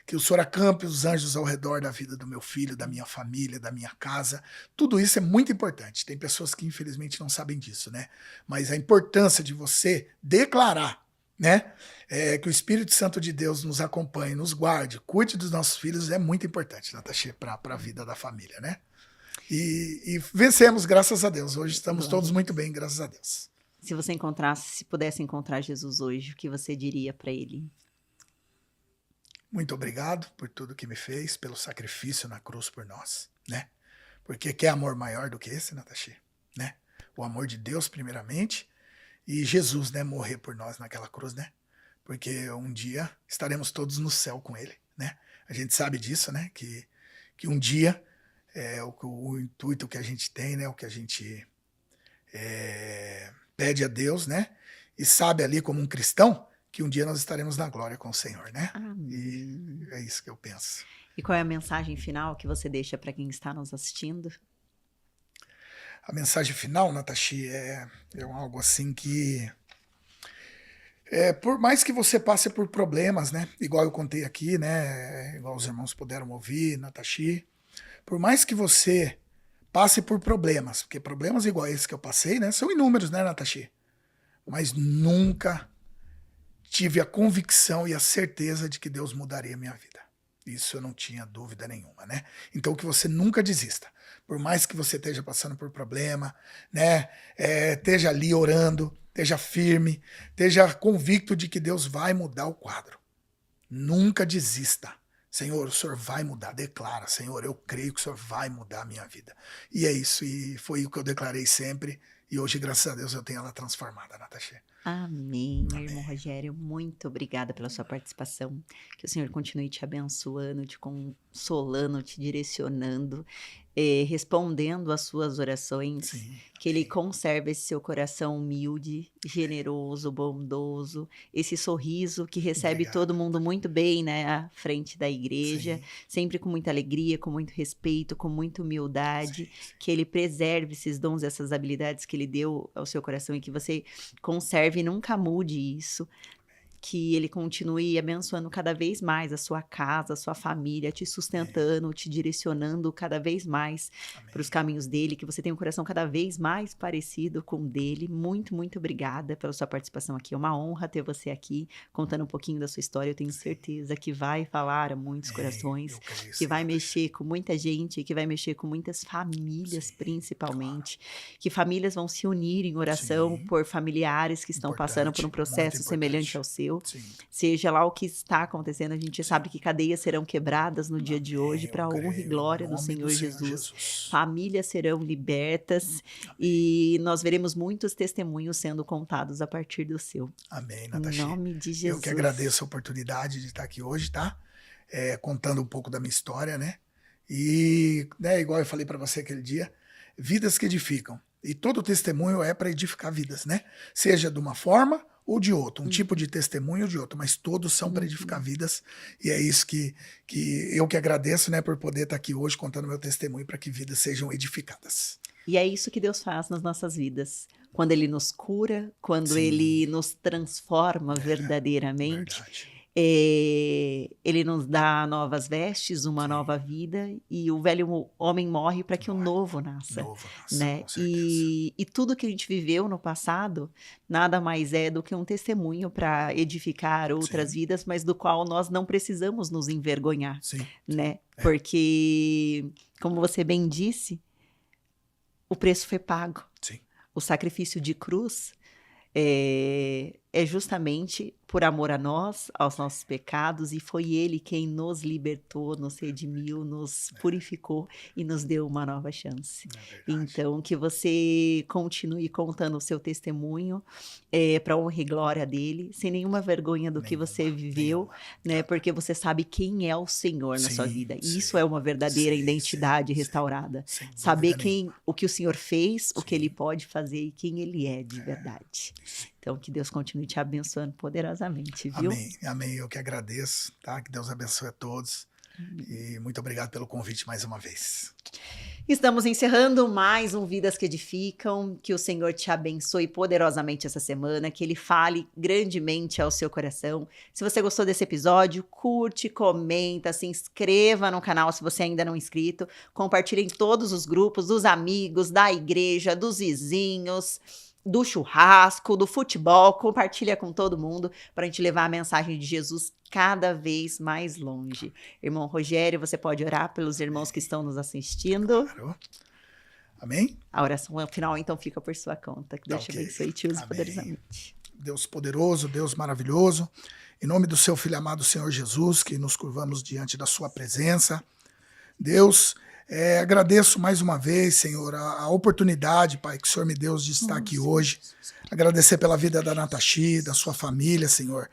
Que o Senhor acampe os anjos ao redor da vida do meu filho, da minha família, da minha casa. Tudo isso é muito importante. Tem pessoas que infelizmente não sabem disso, né? Mas a importância de você declarar, né? Que o Espírito Santo de Deus nos acompanhe, nos guarde, cuide dos nossos filhos é muito importante, Natasha, para a vida da família, né? E vencemos, graças a Deus. Hoje estamos todos muito bem, graças a Deus. Se pudesse encontrar Jesus hoje, o que você diria para ele? Muito obrigado por tudo que me fez, pelo sacrifício na cruz por nós, né? Porque que amor maior do que esse, Natasha, né? O amor de Deus primeiramente e Jesus, né, morrer por nós naquela cruz, né? Porque um dia estaremos todos no céu com ele, né? A gente sabe disso, né? Que um dia o intuito que a gente tem, né? O que a gente pede a Deus, né? E sabe ali como um cristão que um dia nós estaremos na glória com o Senhor, né? Amém. E é isso que eu penso. E qual é a mensagem final que você deixa para quem está nos assistindo? A mensagem final, Natashi, é algo assim que por mais que você passe por problemas, né? Igual eu contei aqui, né? Igual os irmãos puderam ouvir, Natashi. Por mais que você passe por problemas, porque problemas igual esse que eu passei, né? São inúmeros, né, Natashi? Mas nunca tive a convicção e a certeza de que Deus mudaria a minha vida. Isso eu não tinha dúvida nenhuma, né? Então que você nunca desista. Por mais que você esteja passando por problema, né? Esteja ali orando, esteja firme, esteja convicto de que Deus vai mudar o quadro. Nunca desista. Senhor, o Senhor vai mudar. Declara, Senhor, eu creio que o Senhor vai mudar a minha vida. E é isso, e foi o que eu declarei sempre. E hoje, graças a Deus, eu tenho ela transformada, Natasha. Amém, meu irmão Rogério, muito obrigada pela sua participação, que o Senhor continue te abençoando, te consolando, te direcionando, respondendo às suas orações, Sim, que Ele conserve esse seu coração humilde, generoso, bondoso, esse sorriso que recebe obrigado. todo mundo muito bem, né, à frente da igreja, Sim. sempre com muita alegria, com muito respeito, com muita humildade, Sim. que Ele preserve esses dons, essas habilidades que Ele deu ao seu coração e que você conserve e nunca mude isso, que Ele continue abençoando cada vez mais a sua casa, a sua família, te sustentando, te direcionando cada vez mais para os caminhos dele, que você tenha um coração cada vez mais parecido com o dele. Muito, muito obrigada pela sua participação aqui. É uma honra ter você aqui, contando um pouquinho da sua história. Eu tenho certeza que vai falar a muitos corações, que vai mexer com muita gente, que vai mexer com muitas famílias, principalmente. Claro. Que famílias vão se unir em oração por familiares que estão passando por um processo semelhante ao seu. Sim. Seja lá o que está acontecendo, a gente sabe que cadeias serão quebradas no dia de hoje para a honra e glória do Senhor Jesus. Famílias serão libertas e nós veremos muitos testemunhos sendo contados a partir do seu. Amém, Natasha. Em nome de Jesus. Eu que agradeço a oportunidade de estar aqui hoje, tá? contando um pouco da minha história, né? E, né, igual eu falei para você aquele dia, vidas que edificam. E todo testemunho é para edificar vidas, né? Seja de uma forma ou de outra, um tipo de testemunho ou de outro, mas todos são para edificar vidas. E é isso que eu que agradeço, né, por poder estar aqui hoje contando meu testemunho para que vidas sejam edificadas. E é isso que Deus faz nas nossas vidas. Quando Ele nos cura, quando Sim. Ele nos transforma verdadeiramente, Verdade. Ele nos dá novas vestes, uma nova vida, e o velho homem morre para que o novo nasça. Novo, nossa, Né? com certeza. E tudo que a gente viveu no passado nada mais é do que um testemunho para edificar outras vidas, mas do qual nós não precisamos nos envergonhar. Sim. Né? Porque, como você bem disse, o preço foi pago. Sim. O sacrifício de cruz é justamente por amor a nós, aos nossos pecados, e foi Ele quem nos libertou, nos redimiu, nos purificou e nos deu uma nova chance. Então, que você continue contando o seu testemunho para honra e glória dele, sem nenhuma vergonha do que você viveu, né? Porque você sabe quem é o Senhor na sua vida. E isso é uma verdadeira identidade restaurada. Saber o que o Senhor fez, o que Ele pode fazer e quem Ele é de verdade. Então, que Deus continue te abençoando poderosamente, viu? Amém, amém. Eu que agradeço, tá? Que Deus abençoe a todos. E muito obrigado pelo convite mais uma vez. Estamos encerrando mais um Vidas que Edificam. Que o Senhor te abençoe poderosamente essa semana, que Ele fale grandemente ao seu coração. Se você gostou desse episódio, curte, comenta, se inscreva no canal se você ainda não é inscrito. Compartilhe em todos os grupos, dos amigos, da igreja, dos vizinhos, do churrasco, do futebol, compartilha com todo mundo para a gente levar a mensagem de Jesus cada vez mais longe. Irmão Rogério, você pode orar pelos irmãos que estão nos assistindo? Claro. Amém? A oração final, então, fica por sua conta. Que Deus te abençoe e te use Amém. poderosamente. Deus poderoso, Deus maravilhoso, em nome do seu Filho amado Senhor Jesus, que nos curvamos diante da sua presença. Deus, agradeço mais uma vez, Senhor, a oportunidade, Pai, que o Senhor me deu de estar aqui hoje. Agradecer pela vida da Natashi, da sua família, Senhor,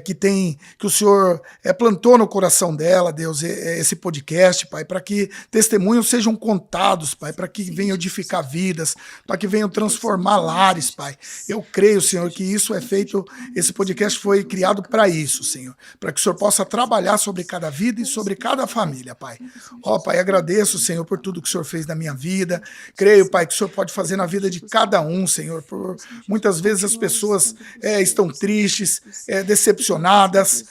que o Senhor plantou no coração dela, Deus, esse podcast, Pai, para que testemunhos sejam contados, Pai, para que venham edificar vidas, para que venham transformar lares, Pai. Eu creio, Senhor, que isso é feito, esse podcast foi criado para isso, Senhor, para que o Senhor possa trabalhar sobre cada vida e sobre cada família, Pai. Ó, Pai, agradeço, Senhor, por tudo que o Senhor fez na minha vida. Creio, Pai, que o Senhor pode fazer na vida de cada um, Senhor, muitas vezes as pessoas estão tristes, decepcionadas,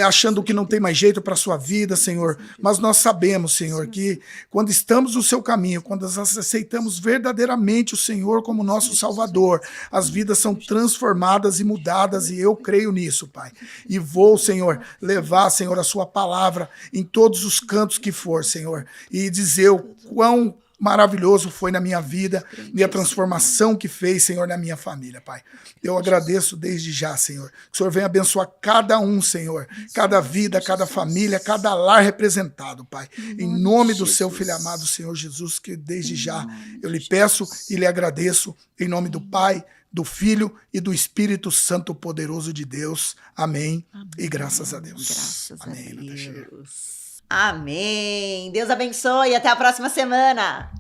achando que não tem mais jeito para a sua vida, Senhor. Mas nós sabemos, Senhor, que quando estamos no seu caminho, quando nós aceitamos verdadeiramente o Senhor como nosso Salvador, as vidas são transformadas e mudadas, e eu creio nisso, Pai. E vou, Senhor, levar, Senhor, a sua palavra em todos os cantos que for, Senhor, e dizer o quão maravilhoso foi na minha vida e a transformação que fez, Senhor, na minha família, Pai. Eu agradeço desde já, Senhor. Que o Senhor venha abençoar cada um, Senhor, cada vida, cada família, cada lar representado, Pai. Em nome do seu Filho amado, Senhor Jesus, que desde já eu lhe peço e lhe agradeço, em nome do Pai, do Filho e do Espírito Santo poderoso de Deus. Amém. E graças a Deus. Graças Amém, a Deus. Amém. Deus abençoe e até a próxima semana.